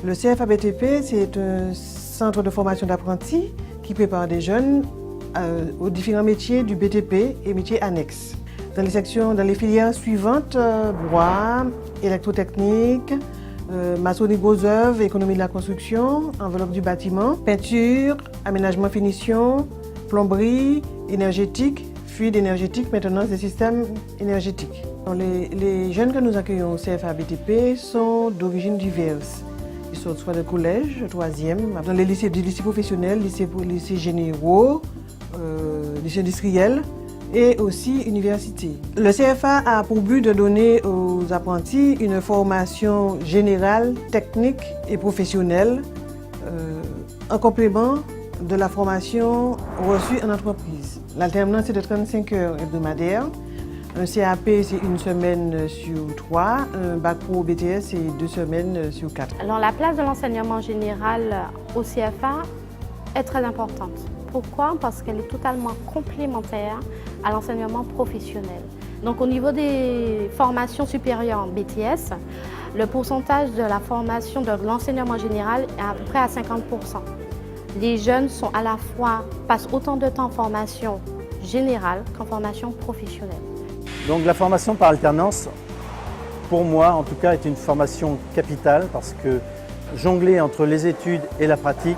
Le CFA-BTP, c'est un centre de formation d'apprentis qui prépare des jeunes aux différents métiers du BTP et métiers annexes. Dans les filières suivantes, bois, électrotechnique, maçonnerie gros œuvres, économie de la construction, enveloppe du bâtiment, peinture, aménagement finition, plomberie, énergétique, fluide énergétique, maintenance des systèmes énergétiques. Les jeunes que nous accueillons au CFA-BTP sont d'origines diverses. Ils sortent soit de collège, de troisième, dans les lycées, du lycée professionnel, lycée généraux, lycée industriel et aussi université. Le CFA a pour but de donner aux apprentis une formation générale, technique et professionnelle en complément de la formation reçue en entreprise. L'alternance est de 35 heures hebdomadaires. Un CAP, c'est une semaine sur 3. Un bac pro BTS, c'est 2 semaines sur 4. Alors, la place de l'enseignement général au CFA est très importante. Pourquoi? Parce qu'elle est totalement complémentaire à l'enseignement professionnel. Donc, au niveau des formations supérieures en BTS, le pourcentage de la formation de l'enseignement général est à peu près à 50%. Les jeunes passent autant de temps en formation générale qu'en formation professionnelle. Donc la formation par alternance, pour moi en tout cas, est une formation capitale parce que jongler entre les études et la pratique,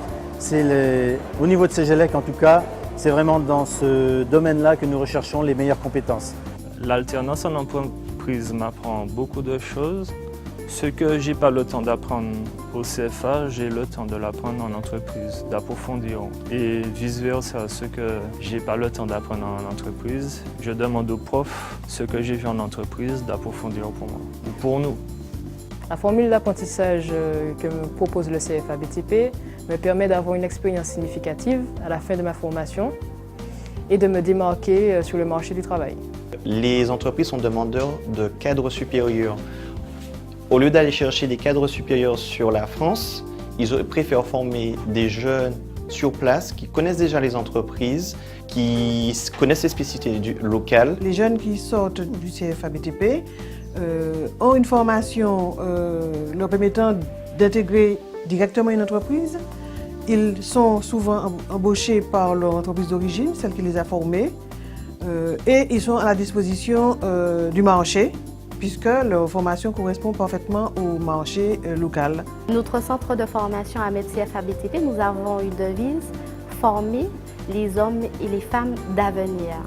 au niveau de Cégélec en tout cas, c'est vraiment dans ce domaine-là que nous recherchons les meilleures compétences. L'alternance en entreprise m'apprend beaucoup de choses. Ce que je n'ai pas le temps d'apprendre au CFA, j'ai le temps de l'apprendre en entreprise, d'approfondir. Et vice-versa, ce que je n'ai pas le temps d'apprendre en entreprise, je demande aux profs ce que j'ai vu en entreprise d'approfondir pour moi, ou pour nous. La formule d'apprentissage que me propose le CFA-BTP me permet d'avoir une expérience significative à la fin de ma formation et de me démarquer sur le marché du travail. Les entreprises sont demandeurs de cadres supérieurs. Au lieu d'aller chercher des cadres supérieurs sur la France, ils préfèrent former des jeunes sur place qui connaissent déjà les entreprises, qui connaissent les spécificités locales. Les jeunes qui sortent du CFA-BTP ont une formation leur permettant d'intégrer directement une entreprise. Ils sont souvent embauchés par leur entreprise d'origine, celle qui les a formés, et ils sont à la disposition du marché, puisque leur formation correspond parfaitement au marché local. Notre centre de formation à CFA-BTP, nous avons une devise « Former les hommes et les femmes d'avenir ».